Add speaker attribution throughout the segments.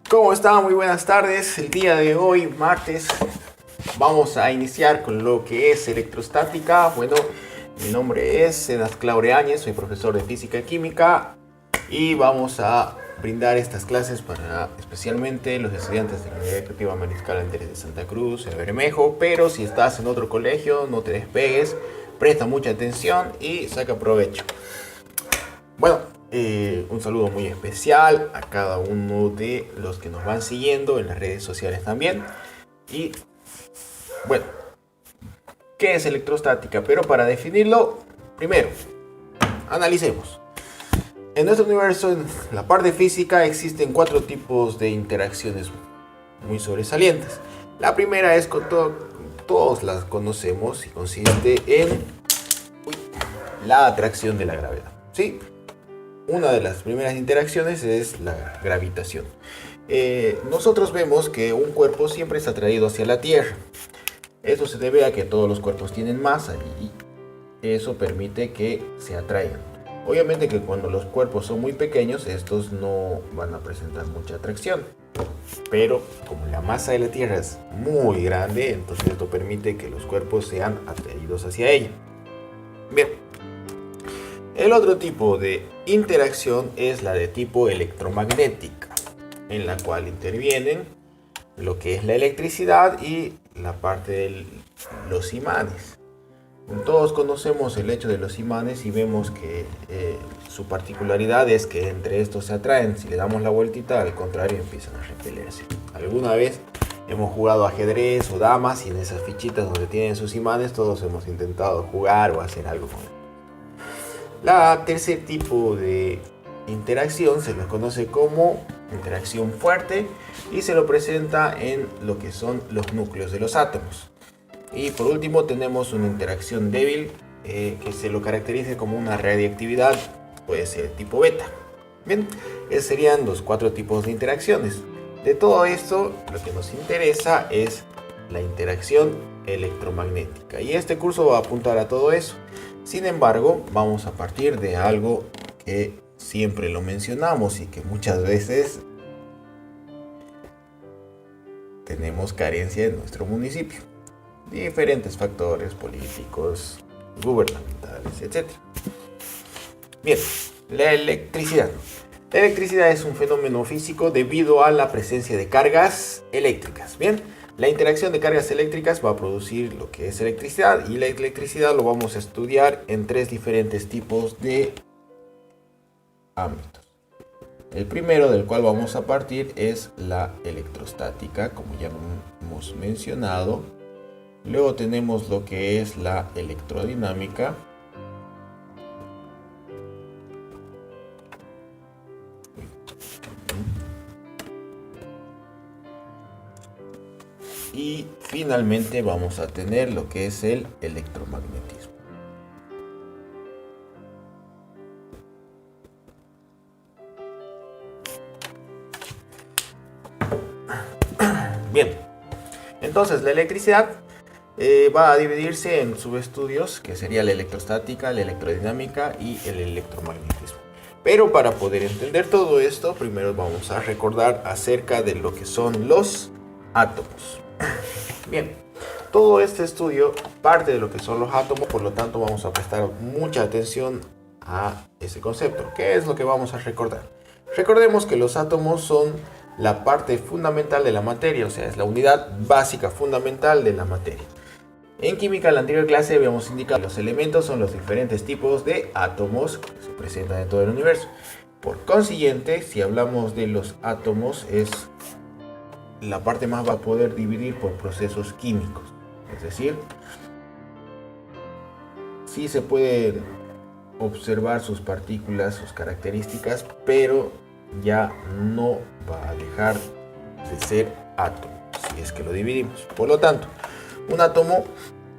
Speaker 1: ¿Cómo están? Muy buenas tardes. El día de hoy, martes, vamos a iniciar con lo que es electrostática. Bueno, mi nombre es Senas Claureáñez, soy profesor de física y química y vamos a brindar estas clases para especialmente los estudiantes de la Unidad Educativa Mariscal Andrés de Santa Cruz, en Bermejo. Pero si estás en otro colegio, no te despegues, presta mucha atención y saca provecho. Bueno, un saludo muy especial a cada uno de los que nos van siguiendo en las redes sociales también. Y bueno, ¿qué es electrostática? Pero para definirlo, primero, analicemos. En nuestro universo, en la parte física, existen 4 tipos de interacciones muy sobresalientes. La primera es todos las conocemos y consiste en la atracción de la gravedad, ¿sí? Una de las primeras interacciones es la gravitación. Nosotros vemos que un cuerpo siempre es atraído hacia la Tierra. Esto se debe a que todos los cuerpos tienen masa y eso permite que se atraigan. Obviamente que cuando los cuerpos son muy pequeños, estos no van a presentar mucha atracción. Pero como la masa de la Tierra es muy grande, entonces esto permite que los cuerpos sean atraídos hacia ella. Bien. El otro tipo de interacción es la de tipo electromagnética, en la cual intervienen lo que es la electricidad y la parte de los imanes. Todos conocemos el hecho de los imanes y vemos que su particularidad es que entre estos se atraen. Si le damos la vueltita, al contrario, empiezan a repelerse. ¿Alguna vez hemos jugado ajedrez o damas y en esas fichitas donde tienen sus imanes todos hemos intentado jugar o hacer algo con él? La tercer tipo de interacción se lo conoce como interacción fuerte y se lo presenta en lo que son los núcleos de los átomos. Y por último tenemos una interacción débil que se lo caracteriza como una radiactividad, puede ser tipo beta. Bien, esos serían los 4 tipos de interacciones. De todo esto, lo que nos interesa es la interacción electromagnética y este curso va a apuntar a todo eso. Sin embargo, vamos a partir de algo que siempre lo mencionamos y que muchas veces tenemos carencia en nuestro municipio. Diferentes factores políticos, gubernamentales, etc. Bien, la electricidad. La electricidad es un fenómeno físico debido a la presencia de cargas eléctricas. Bien, la interacción de cargas eléctricas va a producir lo que es electricidad y la electricidad lo vamos a estudiar en 3 diferentes tipos de ámbitos. El primero del cual vamos a partir es la electrostática, como ya hemos mencionado. Luego tenemos lo que es la electrodinámica. Y finalmente vamos a tener lo que es el electromagnetismo. Bien, entonces la electricidad va a dividirse en subestudios, que sería la electrostática, la electrodinámica y el electromagnetismo. Pero para poder entender todo esto, primero vamos a recordar acerca de lo que son los átomos. Bien, todo este estudio parte de lo que son los átomos, por lo tanto vamos a prestar mucha atención a ese concepto. ¿Qué es lo que vamos a recordar? Recordemos que los átomos son la parte fundamental de la materia, o sea, es la unidad básica fundamental de la materia. En química, en la anterior clase habíamos indicado que los elementos son los diferentes tipos de átomos que se presentan en todo el universo. Por consiguiente, si hablamos de los átomos, es la parte más va a poder dividir por procesos químicos. Es decir, sí se pueden observar sus partículas, sus características, pero ya no va a dejar de ser átomo si es que lo dividimos. Por lo tanto, un átomo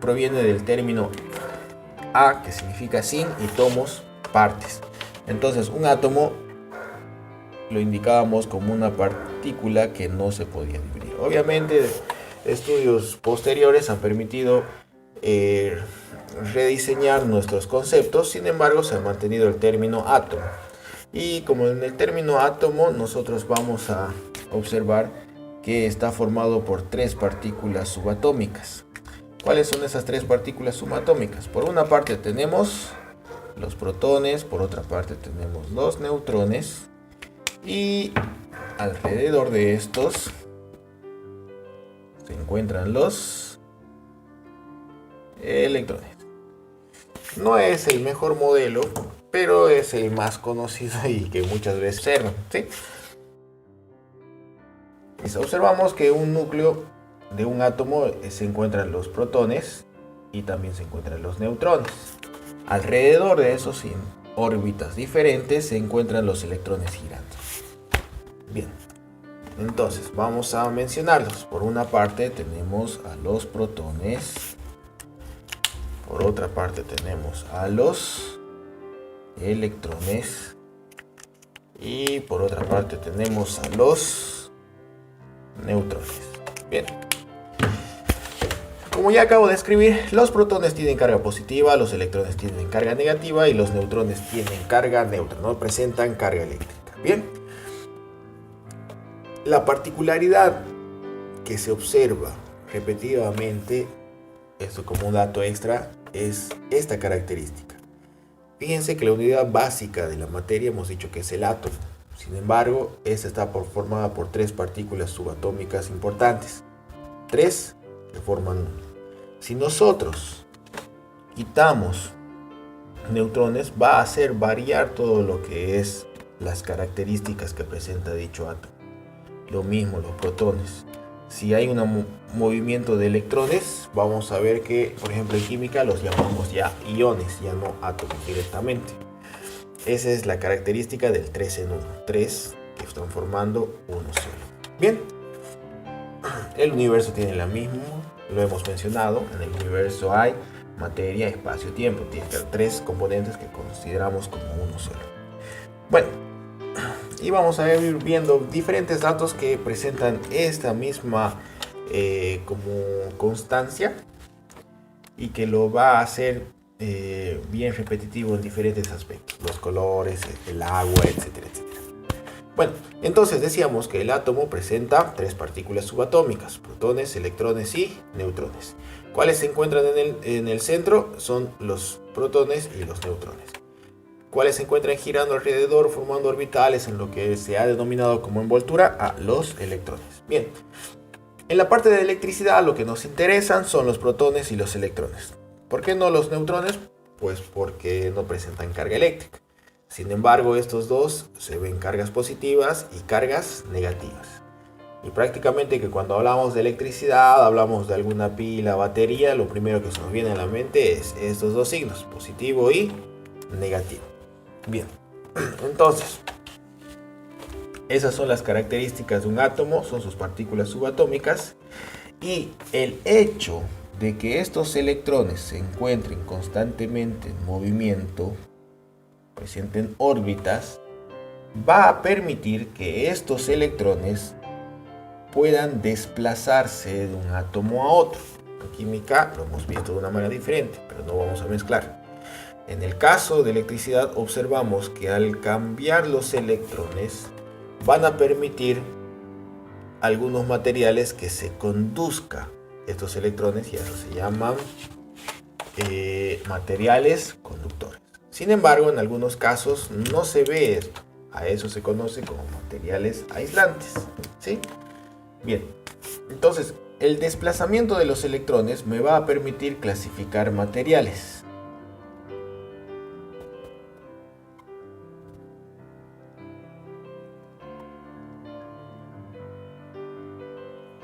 Speaker 1: proviene del término a, que significa sin, y tomos, partes. Entonces, un átomo lo indicábamos como una partícula que no se podía dividir. Obviamente, estudios posteriores han permitido rediseñar nuestros conceptos. Sin embargo, se ha mantenido el término átomo. Y como en el término átomo, nosotros vamos a observar que está formado por 3 partículas subatómicas. ¿Cuáles son esas 3 partículas subatómicas? Por una parte tenemos los protones, por otra parte tenemos los neutrones y alrededor de estos se encuentran los electrones. No es el mejor modelo, pero es el más conocido y que muchas veces se observa, ¿sí? Observamos que un núcleo de un átomo se encuentran los protones y también se encuentran los neutrones. Alrededor de esos, en órbitas diferentes, se encuentran los electrones girando. Bien, entonces vamos a mencionarlos. Por una parte tenemos a los protones. Por otra parte tenemos a los electrones. Y por otra parte tenemos a los neutrones. Bien. Como ya acabo de escribir, los protones tienen carga positiva, los electrones tienen carga negativa y los neutrones tienen carga neutra, no presentan carga eléctrica. Bien. La particularidad que se observa repetidamente, esto como un dato extra, es esta característica. Fíjense que la unidad básica de la materia hemos dicho que es el átomo. Sin embargo, esta está formada por 3 partículas subatómicas importantes. 3 que forman uno. Si nosotros quitamos neutrones, va a hacer variar todo lo que es las características que presenta dicho átomo. Lo mismo los protones. Si hay un movimiento de electrones, vamos a ver que, por ejemplo, en química los llamamos ya iones, ya no átomos directamente. Esa es la característica del 3 en 1. 3 que están formando uno solo. Bien. El universo tiene la misma, lo hemos mencionado. En el universo hay materia, espacio, tiempo. Tiene 3 componentes que consideramos como uno solo. Bueno. Y vamos a ir viendo diferentes datos que presentan esta misma como constancia y que lo va a hacer bien repetitivo en diferentes aspectos, los colores, el agua, etcétera, etcétera. Bueno, entonces decíamos que el átomo presenta 3 partículas subatómicas, protones, electrones y neutrones. ¿Cuáles se encuentran en el centro? Son los protones y los neutrones. ¿Cuáles se encuentran girando alrededor formando orbitales en lo que se ha denominado como envoltura? A los electrones. Bien, en la parte de electricidad lo que nos interesan son los protones y los electrones. ¿Por qué no los neutrones? Pues porque no presentan carga eléctrica. Sin embargo, estos dos se ven cargas positivas y cargas negativas. Y prácticamente que cuando hablamos de electricidad, hablamos de alguna pila, batería, lo primero que se nos viene a la mente es estos dos signos, positivo y negativo. Bien, entonces, esas son las características de un átomo, son sus partículas subatómicas, y el hecho de que estos electrones se encuentren constantemente en movimiento, presenten órbitas, va a permitir que estos electrones puedan desplazarse de un átomo a otro. En química lo hemos visto de una manera diferente, pero no vamos a mezclar. En el caso de electricidad observamos que al cambiar los electrones van a permitir algunos materiales que se conduzcan estos electrones y eso se llaman materiales conductores. Sin embargo, en algunos casos no se ve esto. A eso se conoce como materiales aislantes, ¿sí? Bien, entonces el desplazamiento de los electrones me va a permitir clasificar materiales.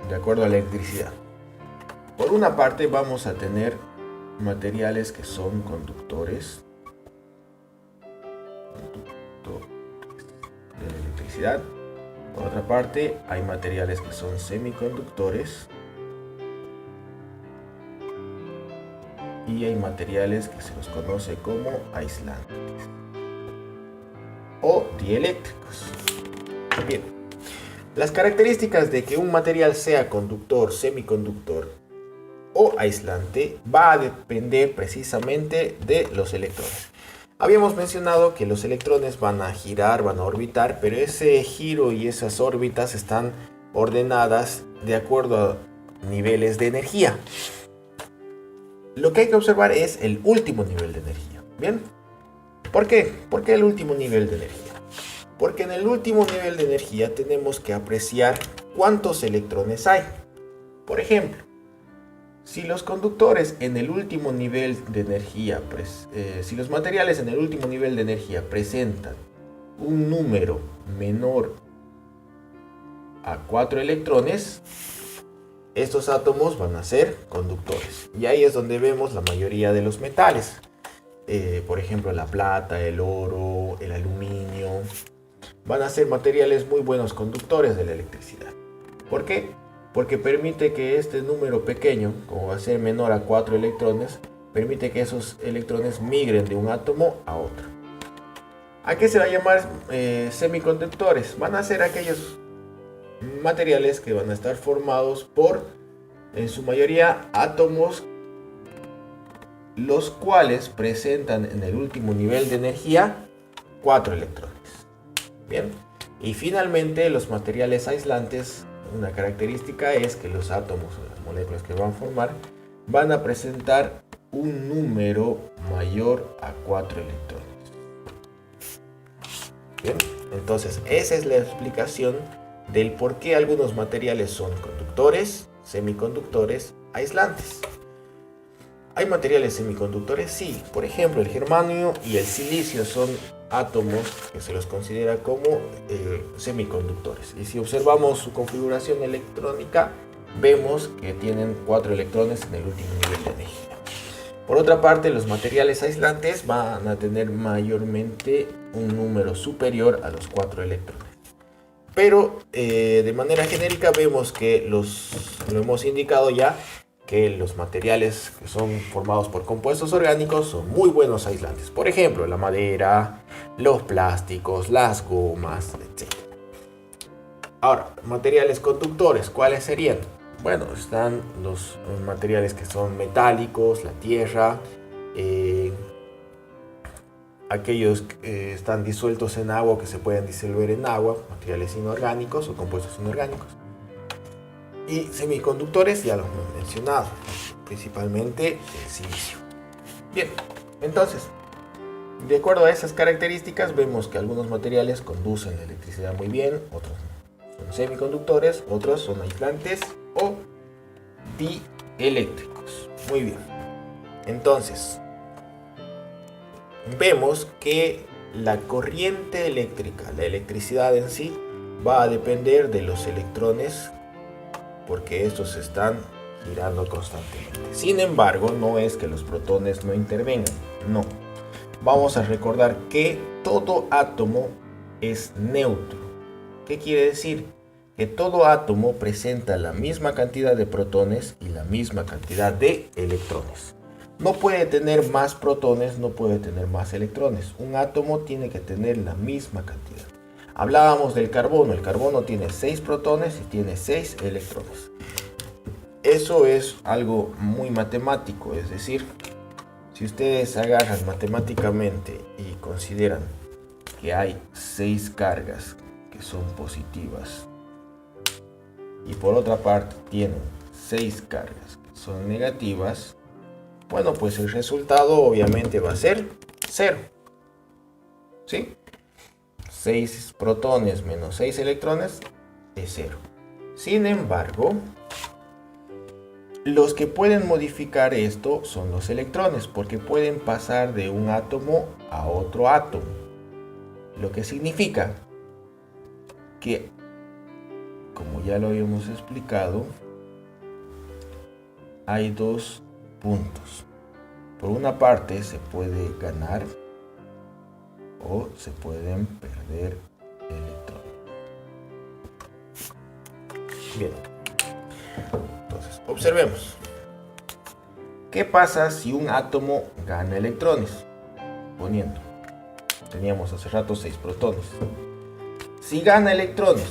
Speaker 1: De acuerdo a la electricidad. Por una parte vamos a tener materiales que son conductores de la electricidad. Por otra parte hay materiales que son semiconductores y hay materiales que se los conoce como aislantes o dieléctricos. Bien. Las características de que un material sea conductor, semiconductor o aislante va a depender precisamente de los electrones. Habíamos mencionado que los electrones van a girar, van a orbitar, pero ese giro y esas órbitas están ordenadas de acuerdo a niveles de energía. Lo que hay que observar es el último nivel de energía. ¿Bien? ¿Por qué? ¿Por qué el último nivel de energía? Porque en el último nivel de energía tenemos que apreciar cuántos electrones hay. Por ejemplo, si los conductores en el último nivel de energía, si los materiales en el último nivel de energía presentan un número menor a 4 electrones, estos átomos van a ser conductores. Y ahí es donde vemos la mayoría de los metales. Por ejemplo, la plata, el oro, el aluminio. Van a ser materiales muy buenos conductores de la electricidad. ¿Por qué? Porque permite que este número pequeño, como va a ser menor a 4 electrones, permite que esos electrones migren de un átomo a otro. ¿A qué se va a llamar semiconductores? Van a ser aquellos materiales que van a estar formados por, en su mayoría, átomos, los cuales presentan en el último nivel de energía 4 electrones. Bien, y finalmente los materiales aislantes, una característica es que los átomos o las moléculas que van a formar van a presentar un número mayor a 4 electrones. Bien, entonces esa es la explicación del por qué algunos materiales son conductores, semiconductores, aislantes. ¿Hay materiales semiconductores? Sí, por ejemplo el germanio y el silicio son átomos que se los considera como semiconductores. Y si observamos su configuración electrónica, vemos que tienen 4 electrones en el último nivel de energía. Por otra parte, los materiales aislantes van a tener mayormente un número superior a los 4 electrones. Pero de manera genérica vemos que lo hemos indicado ya, que los materiales que son formados por compuestos orgánicos son muy buenos aislantes. Por ejemplo, la madera, los plásticos, las gomas, etc. Ahora, materiales conductores, ¿cuáles serían? Bueno, están los materiales que son metálicos, la tierra, aquellos que están disueltos en agua, que se pueden disolver en agua, materiales inorgánicos o compuestos inorgánicos. Y semiconductores, ya lo hemos mencionado, principalmente el silicio. Bien, entonces, de acuerdo a esas características, vemos que algunos materiales conducen la electricidad muy bien, otros son semiconductores, otros son aislantes o dieléctricos. Muy bien, entonces, vemos que la corriente eléctrica, la electricidad en sí, va a depender de los electrones, porque estos están girando constantemente. Sin embargo, no es que los protones no intervengan, no. Vamos a recordar que todo átomo es neutro. ¿Qué quiere decir? Que todo átomo presenta la misma cantidad de protones y la misma cantidad de electrones. No puede tener más protones, no puede tener más electrones. Un átomo tiene que tener la misma cantidad. Hablábamos del carbono. El carbono tiene 6 protones y tiene 6 electrones. Eso es algo muy matemático, es decir, si ustedes agarran matemáticamente y consideran que hay 6 cargas que son positivas y por otra parte tienen 6 cargas que son negativas, bueno, pues el resultado obviamente va a ser 0. ¿Sí? 6 protones menos 6 electrones es 0. Sin embargo, los que pueden modificar esto son los electrones, porque pueden pasar de un átomo a otro átomo. Lo que significa que, como ya lo habíamos explicado, hay 2 puntos. Por una parte se puede ganar o se pueden perder electrones. Bien, entonces observemos. ¿Qué pasa si un átomo gana electrones? Poniendo, teníamos hace rato 6 protones. Si gana electrones,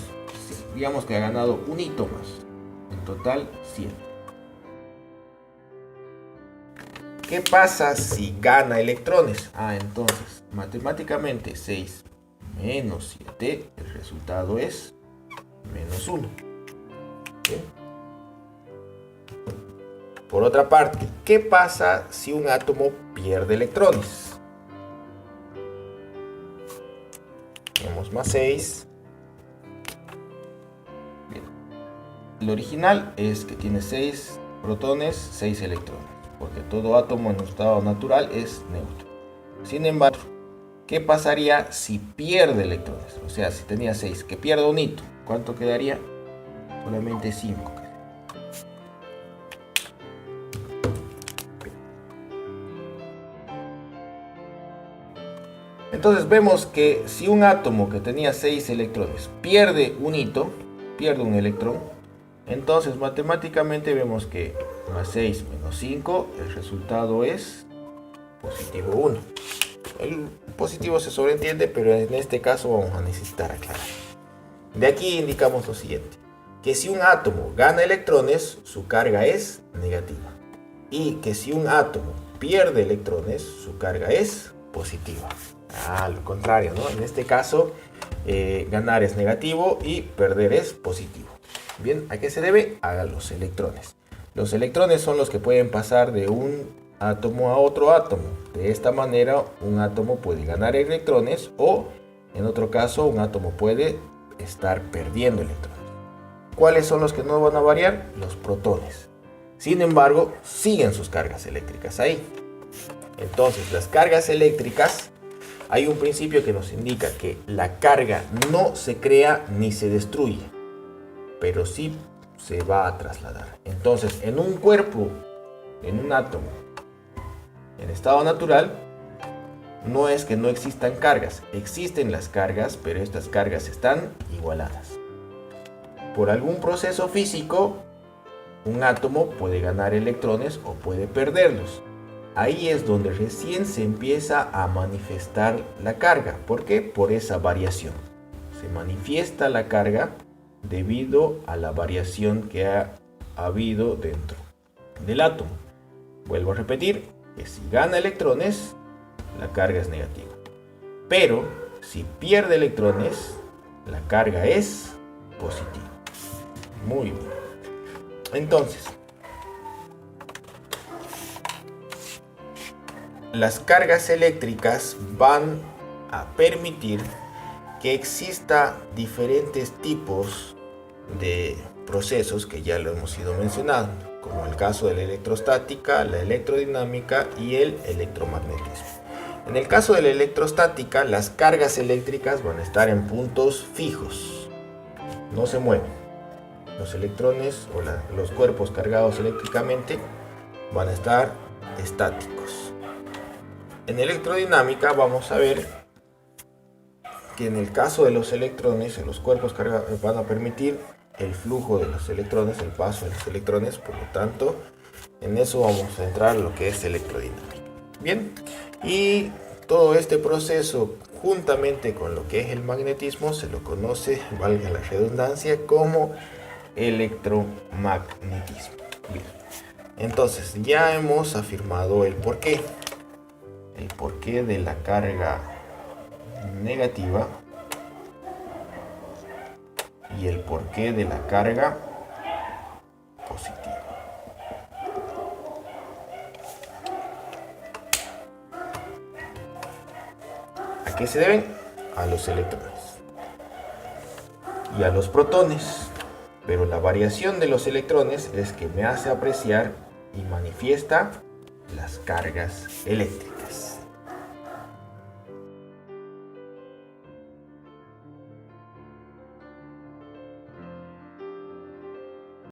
Speaker 1: digamos que ha ganado un hito más, en total 7. ¿qué pasa si gana electrones? Entonces, matemáticamente 6 menos 7, el resultado es menos 1. ¿Bien? Por otra parte, ¿qué pasa si un átomo pierde electrones? Tenemos más 6. Bien. Lo original es que tiene 6 protones, 6 electrones, porque todo átomo en un estado natural es neutro. Sin embargo, ¿qué pasaría si pierde electrones? O sea, si tenía 6, que pierda un hito, ¿cuánto quedaría? Solamente 5. Entonces vemos que si un átomo que tenía 6 electrones pierde un hito, pierde un electrón, entonces matemáticamente vemos que más 6 menos 5, el resultado es positivo 1. El positivo se sobreentiende, pero en este caso vamos a necesitar aclarar. De aquí indicamos lo siguiente, que si un átomo gana electrones, su carga es negativa. Y que si un átomo pierde electrones, su carga es positiva. Lo contrario, ¿no? En este caso, ganar es negativo y perder es positivo. Bien, ¿a qué se debe? A los electrones. Los electrones son los que pueden pasar de un átomo a otro átomo. De esta manera, un átomo puede ganar electrones o, en otro caso, un átomo puede estar perdiendo electrones. ¿Cuáles son los que no van a variar? Los protones. Sin embargo, siguen sus cargas eléctricas ahí. Entonces, las cargas eléctricas, hay un principio que nos indica que la carga no se crea ni se destruye, pero sí se va a trasladar. Entonces, en un cuerpo, en un átomo, en estado natural, no es que no existan cargas. Existen las cargas, pero estas cargas están igualadas. Por algún proceso físico, un átomo puede ganar electrones o puede perderlos. Ahí es donde recién se empieza a manifestar la carga. ¿Por qué? Por esa variación. Se manifiesta la carga debido a la variación que ha habido dentro del átomo. Vuelvo a repetir que si gana electrones, la carga es negativa. Pero si pierde electrones, la carga es positiva. Muy bien. Entonces, las cargas eléctricas van a permitir que exista diferentes tipos de procesos que ya lo hemos ido mencionando, como el caso de la electrostática, la electrodinámica y el electromagnetismo. En el caso de la electrostática, las cargas eléctricas van a estar en puntos fijos, no se mueven. Los electrones o los cuerpos cargados eléctricamente van a estar estáticos. En electrodinámica vamos a ver que en el caso de los electrones, los cuerpos cargados van a permitir el flujo de los electrones, el paso de los electrones, por lo tanto, en eso vamos a entrar lo que es electrodinámica. Bien, y todo este proceso, juntamente con lo que es el magnetismo, se lo conoce, valga la redundancia, como electromagnetismo. Bien, entonces ya hemos afirmado el porqué de la carga negativa y el porqué de la carga positiva. ¿A qué se deben? A los electrones y a los protones. Pero la variación de los electrones es que me hace apreciar y manifiesta las cargas eléctricas.